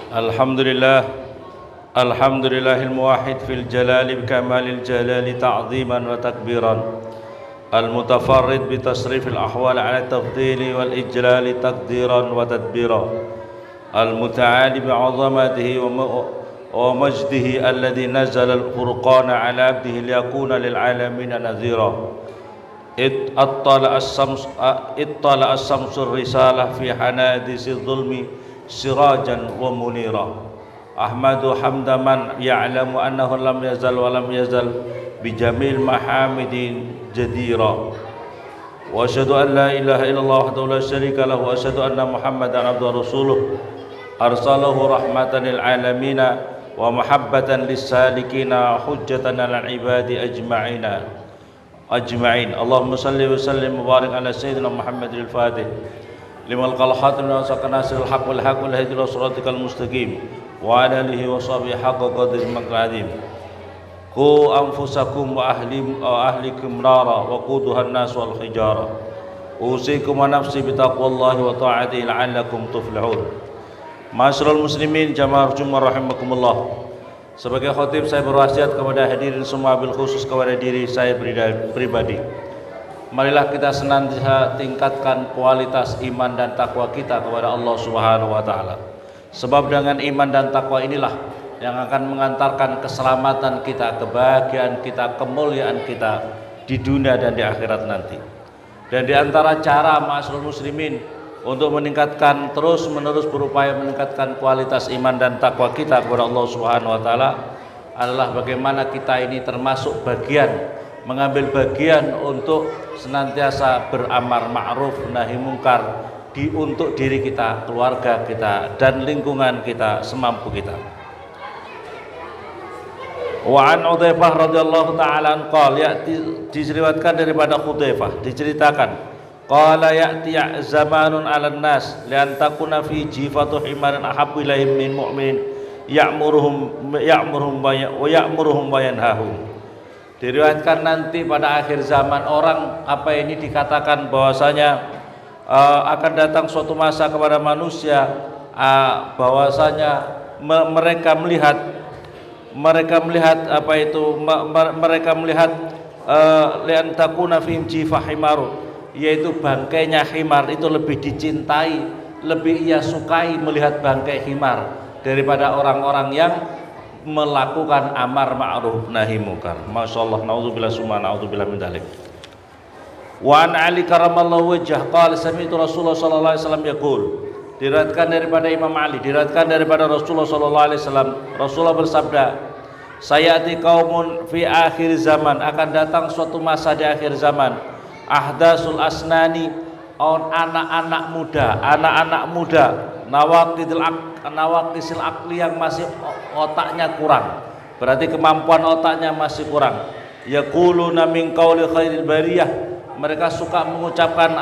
Alhamdulillah, alhamdulillahil muwahhid fil jalali bikamalil jalali ta'ziman wa takbiran, al-mutafarrid bi tasrifil ahwal ala tafdili wal ijlali taqdiran wa tadbira, al-muta'ali bi 'azamatihi wa majdihi alladhi nazala al-furqana ala 'abdihi liyakuna lil 'alamin nadhira. Ittala as-samsu risalah fi hanadisi dhulmi sirajan wa munira. Ahmadu hamda man ya'lamu annahu lam yazal wa lam yazal bijamil mahamidin jadira. Wa asyhadu an la ilaha illallah wahdahu la syarika lahu wa asyhadu anna muhammadan abduhu wa rasuluh arsalahu rahmatan lil alamin wa mahabbatan lis salikina hujjatan lil ibadi ajma'in. Allahumma salli wa sallim wa barik ala sayyidina Muhammadil Fatih limal qalhatin wa saqnasiril haqq wal haqq wal hadi ila siratikal mustaqim wa ala alihi wa sahbihi haqqa qadri maqadim. Qu anfusakum wa ahlikum nara wa quduhan nas wal hijara. Usikum wa nafsi bi taqwallahi wa ta'atihi la'allakum tuflihun. Ma'asyiral muslimin jamaah Jumat rahimakumullah. Sebagai khatib saya berwasiat kepada hadirin semua, bil khusus kepada diri saya pribadi. Marilah kita senantiasa tingkatkan kualitas iman dan takwa kita kepada Allah Subhanahu wa taala. Sebab dengan iman dan takwa inilah yang akan mengantarkan keselamatan kita, kebahagiaan kita, kemuliaan kita di dunia dan di akhirat nanti. Dan di antara cara ma'asyiral muslimin untuk meningkatkan, terus-menerus berupaya meningkatkan kualitas iman dan takwa kita kepada Allah Subhanahu wa taala adalah bagaimana kita ini termasuk mengambil bagian untuk senantiasa beramar ma'ruf nahi mungkar untuk diri kita, keluarga kita dan lingkungan kita semampu kita. Wa an Hudzaifah radhiyallahu ta'ala qala, diriwayatkan daripada Hudzaifah, diceritakan qala ya'ti zamanun 'alan nas lian takuna fi jifatu himarin ahabbu ilaihim min mu'min ya'muruhum wa yanhahum. Diriwayatkan nanti pada akhir zaman orang dikatakan bahwasanya akan datang suatu masa kepada manusia bahwasanya mereka melihat lian takuna fihim jifah himaru, yaitu bangkainya himar itu lebih dicintai, lebih ia sukai melihat bangkai himar daripada orang-orang yang melakukan amar ma'ruf nahi munkar. Masyaallah, naudzubillah summa naudzubillah min dzalik. Wa an Ali karamallahu wajhah qala sami'tu Rasulullah sallallahu alaihi wasallam yaqul, diriwayatkan daripada Imam Ali, diriwayatkan daripada Rasulullah sallallahu alaihi wasallam, Rasulullah bersabda, sayati qaumun fi akhir zaman, akan datang suatu masa di akhir zaman, ahdasul asnani, anak-anak muda nawaqisil aqli, yang masih otaknya kurang, berarti kemampuan otaknya masih kurang. Yaquluna min qauli khairil bariyah, mereka suka mengucapkan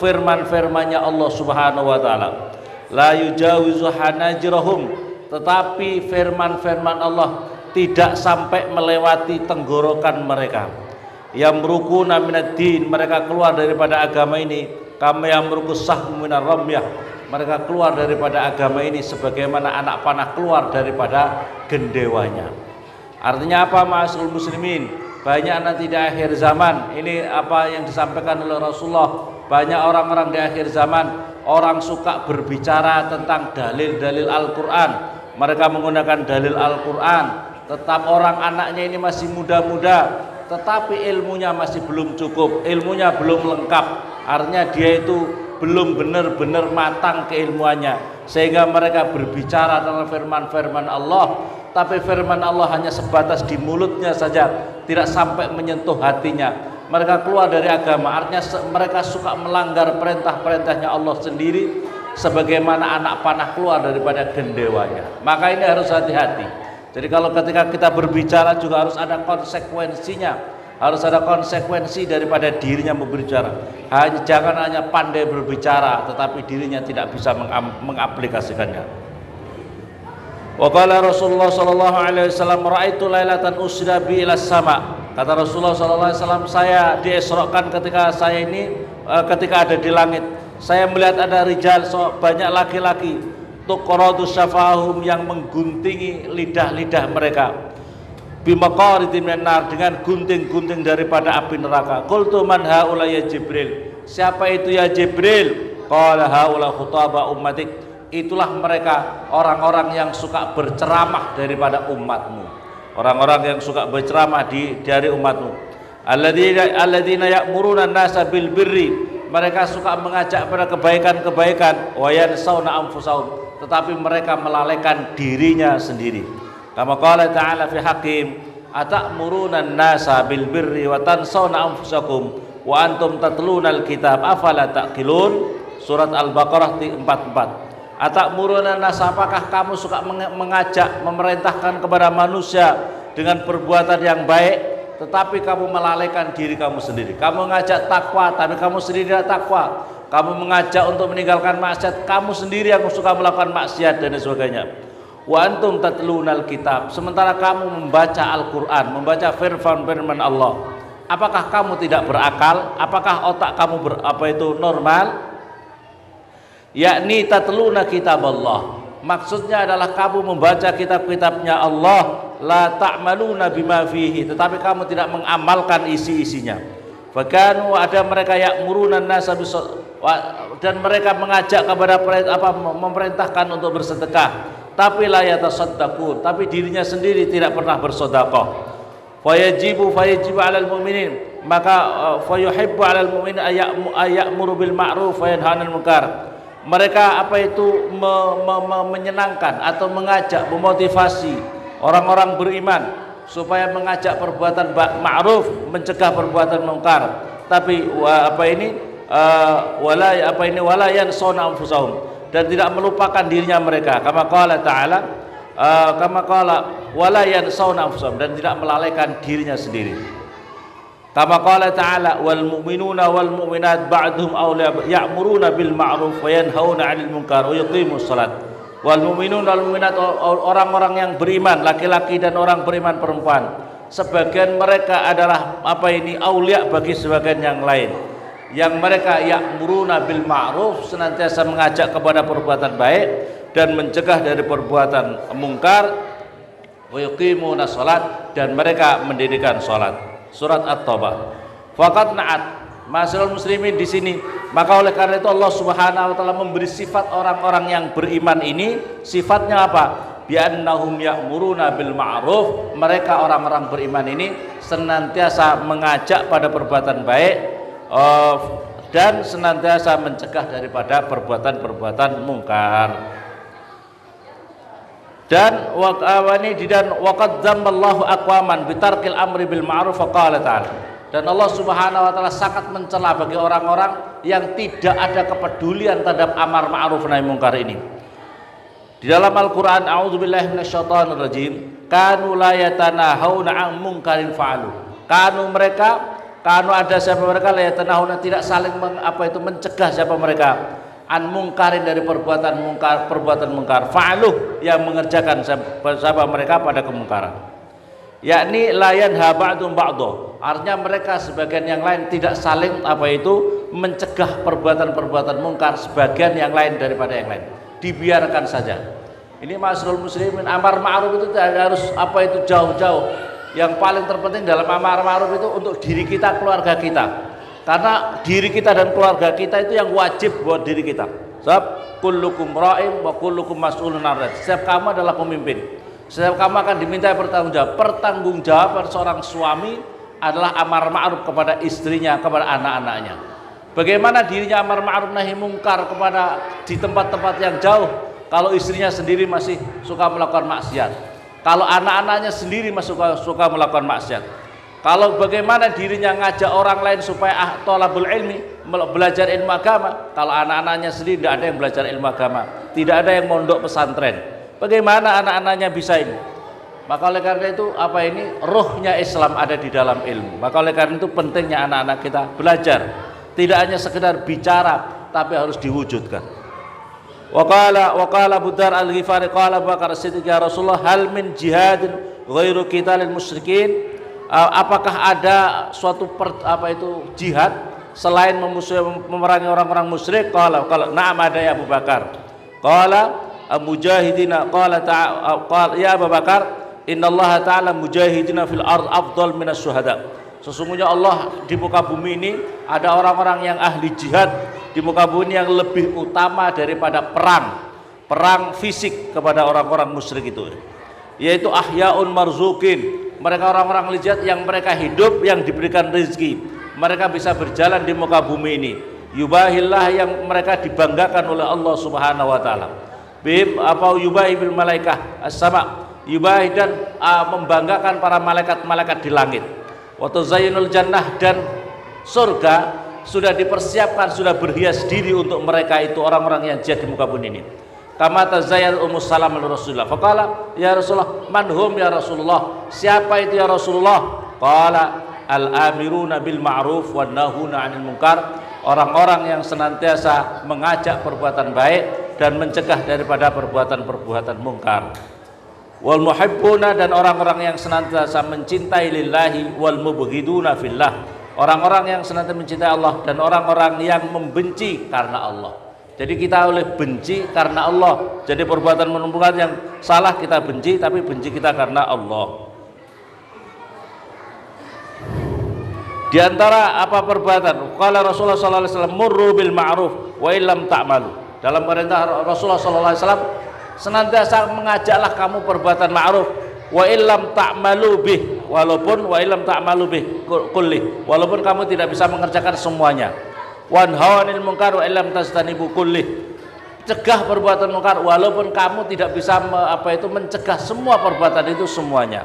firman-firmannya Allah Subhanahu wa taala. La yujawizu hanajirahum, tetapi firman-firman Allah tidak sampai melewati tenggorokan mereka. Yamrukuna minad-din, mereka keluar daripada agama ini kama yamruku sahmu minar ramyah, mereka keluar daripada agama ini sebagaimana anak panah keluar daripada gendewanya. Artinya apa ma'asyiral muslimin? Banyak nanti di akhir zaman ini apa yang disampaikan oleh Rasulullah, banyak orang-orang di akhir zaman orang suka berbicara tentang dalil-dalil Al-Quran, mereka menggunakan dalil Al-Quran, tetap orang anaknya ini masih muda-muda tetapi ilmunya masih belum cukup, ilmunya belum lengkap, artinya dia itu belum benar-benar matang keilmuannya, sehingga mereka berbicara tentang firman-firman Allah, tapi firman Allah hanya sebatas di mulutnya saja, tidak sampai menyentuh hatinya. Mereka keluar dari agama, artinya mereka suka melanggar perintah-perintahnya Allah sendiri, sebagaimana anak panah keluar daripada gendewanya. Maka ini harus hati-hati. Jadi kalau ketika kita berbicara juga harus ada konsekuensinya, harus ada konsekuensi daripada dirinya berbicara. Jangan hanya pandai berbicara tetapi dirinya tidak bisa mengaplikasikannya. Wa qala Rasulullah sallallahu alaihi wasallam, ra'aitu lailatan usra bi ila sama. Kata Rasulullah sallallahu alaihi wasallam, saya diesrokkan ketika saya ini ketika ada di langit, Saya melihat ada rijal, banyak laki-laki, tuqradu syafahum, yang mengguntingi lidah-lidah mereka, bimaqaridin minan nar, dengan gunting-gunting daripada api neraka. Qultu man haula ya Jibril, siapa itu ya Jibril? Qala haula khutaba ummatik, itulah mereka orang-orang yang suka berceramah daripada umatmu, orang-orang yang suka berceramah dari umatmu. Alladzina ya'muruna an-nasa bil birri, mereka suka mengajak pada kebaikan-kebaikan, wa yansawna anfusahum, tetapi mereka melalaikan dirinya sendiri. Kama qala ta'ala fi hakim, atamuruna an-nasa bil birri wa tansawna anfusakum wa antum tatlunal kitab afala taqilun. Surat Al-Baqarah 44. Atamuruna an-nasa, apakah kamu suka mengajak, memerintahkan kepada manusia dengan perbuatan yang baik, tetapi kamu melalaikan diri kamu sendiri. Kamu mengajak takwa, tapi kamu sendiri tidak takwa. Kamu mengajak untuk meninggalkan maksiat, kamu sendiri yang suka melakukan maksiat dan sebagainya. Wa antum tatlunal kitab, sementara kamu membaca Al-Quran, membaca firman Allah. Apakah kamu tidak berakal? Apakah otak kamu normal? Yakni tatluna kitab Allah, maksudnya adalah kamu membaca kitab-kitabnya Allah, la ta'maluna bima fihi, tetapi kamu tidak mengamalkan isi-isinya. Fakanu, ada mereka ya'muruna an-nasa dan mereka mengajak kepada memerintahkan untuk bersedekah, tapi la yatasaddaqun, tapi dirinya sendiri tidak pernah bersedekah. Fayajibu 'alal mu'minin, maka fayuhibbu 'alal mu'minin aya'muru bil ma'ruf wa yanha 'anil munkar. Mereka menyenangkan atau mengajak, memotivasi orang-orang beriman supaya mengajak perbuatan ma'ruf, mencegah perbuatan munkar. Tapi wala yansawna anfusahum, dan tidak melupakan dirinya mereka. Kama qala ta'ala, wala yansawna anfusahum, dan tidak melalaikan dirinya sendiri. Kama qala ta'ala, wal mu'minuna wal mu'minat ba'duhum awliya ya'muruna bil ma'ruf wa yanhauna 'anil munkar wa yuqimus shalat. Wal mu'minuna wal mu'minat, orang-orang yang beriman laki-laki dan orang beriman perempuan, sebagian mereka adalah aulia bagi sebagian yang lain, yang mereka ya'muruna bil ma'ruf, senantiasa mengajak kepada perbuatan baik dan mencegah dari perbuatan mungkar, wa yuqimuna shalat, dan mereka mendirikan salat. Surat At-Taubah. Faqad na'at, masyaallah muslimin di sini. Maka oleh karena itu Allah Subhanahu wa taala memberi sifat orang-orang yang beriman ini. Sifatnya apa? Bi annahum ya'muruna bil ma'ruf. Mereka orang-orang beriman ini senantiasa mengajak pada perbuatan baik dan senantiasa mencegah daripada perbuatan-perbuatan mungkar. Dan waqad dzammallahu aqwaman bitarkil amri bil ma'ruf faqala ta'ala, dan Allah Subhanahu wa taala sangat mencela bagi orang-orang yang tidak ada kepedulian terhadap amar ma'ruf nahi mungkar ini. Di dalam Al-Qur'an, a'udzubillahi minasyaitonir rajim, kanu la yatanahuna 'an munkarin fa'alu. Kanu ada siapa mereka, la yatanahuna, tidak saling mencegah siapa mereka, an mungkarin, dari perbuatan mungkar, fa'aluh, yang mengerjakan siapa mereka pada kemungkaran. Yakni la yanha ba'dum ba'dha, artinya mereka sebagian yang lain tidak saling mencegah perbuatan-perbuatan mungkar sebagian yang lain daripada yang lain, dibiarkan saja. Ini masyaallah muslimin, amar ma'ruf itu tidak harus jauh-jauh. Yang paling terpenting dalam amar ma'ruf itu untuk diri kita, keluarga kita. Karena diri kita dan keluarga kita itu yang wajib buat diri kita. Sebab kullukum ra'in wa kullukum mas'ulun 'an ra'iyati. Setiap kamu adalah pemimpin. Setiap kamu akan diminta bertanggung jawab. Pertanggungjawaban seorang suami adalah amar ma'ruf kepada istrinya, kepada anak-anaknya. Bagaimana dirinya amar ma'ruf nahi mungkar di tempat-tempat yang jauh kalau istrinya sendiri masih suka melakukan maksiat, kalau anak-anaknya sendiri masih suka melakukan maksiat. Kalau bagaimana dirinya ngajak orang lain supaya thalabul ilmi, belajar ilmu agama, kalau anak-anaknya sendiri tidak ada yang belajar ilmu agama, tidak ada yang mondok pesantren, bagaimana anak-anaknya bisa ini? Maka oleh karena itu ruhnya Islam ada di dalam ilmu. Maka oleh karena itu pentingnya anak-anak kita belajar, tidak hanya sekedar bicara, tapi harus diwujudkan. Waqala Abu Dzar Al-Ghifari qala Abu Bakar As-Siddiq, ya Rasulullah, hal min jihadin ghairu qitalil musyrikin, apakah ada suatu jihad selain memusuhi memerangi orang-orang musyrik? Qala na'am, ada ya Abu Bakar. Qala mujahidina, qala ya Abu Bakar, innallaha ta'ala mujahidina fil ard afdal minas syuhada. Sesungguhnya Allah di muka bumi ini ada orang-orang yang ahli jihad di muka bumi yang lebih utama daripada perang fisik kepada orang-orang musyrik itu, yaitu ahyaun marzukin. Mereka orang-orang jihad yang mereka hidup, yang diberikan rezeki, mereka bisa berjalan di muka bumi ini. Yubahillah, yang mereka dibanggakan oleh Allah Subhanahu wa taala. Yubahi bil malaikah as-sama, yubahi dan membanggakan para malaikat-malaikat di langit. Wa tuzayyinul jannah, dan surga sudah dipersiapkan, sudah berhias diri untuk mereka itu orang-orang yang jihad di muka bumi ini. Kama tazayyal Ummus Salam Rasulullah. Faqala ya Rasulullah, man hum ya Rasulullah? Siapa itu ya Rasulullah? Qala al-amiruna bil ma'ruf wan nahuna 'anil munkar. Orang-orang yang senantiasa mengajak perbuatan baik dan mencegah daripada perbuatan-perbuatan mungkar. Wal muhibbuna, dan orang-orang yang senantiasa mencintai lillahi, wal mubghiduna fillah, orang-orang yang senantiasa mencintai Allah, dan orang-orang yang membenci karena Allah. Jadi kita oleh benci karena Allah. Jadi perbuatan mungkar yang salah kita benci, tapi benci kita karena Allah. Di antara apa perbuatan? Qala Rasulullah sallallahu alaihi wasallam, murru bil ma'ruf wa illam ta'malu. Dalam perintah Rasulullah sallallahu alaihi wasallam, senantiasa mengajaklah kamu perbuatan ma'ruf, wa illam ta'malu bih, walaupun wa illam ta'malu bih kulli, walaupun kamu tidak bisa mengerjakan semuanya. Wan hawanil munkar wa illam tastanibu kulli, cegah perbuatan munkar walaupun kamu tidak bisa mencegah semua perbuatan itu semuanya.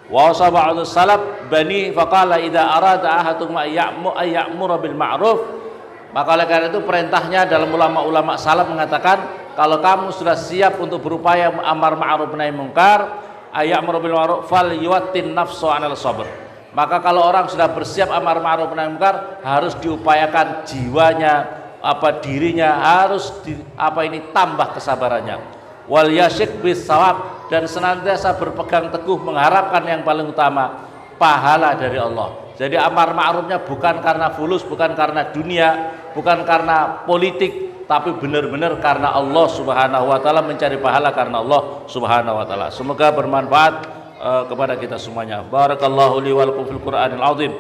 Wa sab'atu salaf bani faqala idza arada ahadukum ayya'mura bil ma'ruf, maka oleh karena itu perintahnya dalam ulama-ulama salaf mengatakan, kalau kamu sudah siap untuk berupaya amar ma'ruf nahi munkar, ayya'muru bil ma'ruf fal yuwattin nafsu 'alal sabr. Maka kalau orang sudah bersiap amar ma'ruf nahi munkar, harus diupayakan jiwanya, dirinya harus tambah kesabarannya. Wal yasyik bis sawab, dan senantiasa berpegang teguh mengharapkan yang paling utama, pahala dari Allah. Jadi amar ma'rufnya bukan karena fulus, bukan karena dunia, bukan karena politik, tapi benar-benar karena Allah Subhanahu wa taala, mencari pahala karena Allah Subhanahu wa taala. Semoga bermanfaat kepada kita semuanya. Barakallahu li wa lakum fil Qur'anil azim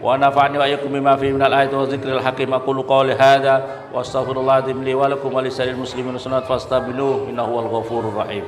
wa nafa'ani wa iyyakum bima fihi minal ayati wa dzikril hakim. Aqulu qawli hadza wa astaghfirullaha li wa lakum wa lisa'iril muslimin sunnat fastaghfiruhu innahu wal ghafurur rahim.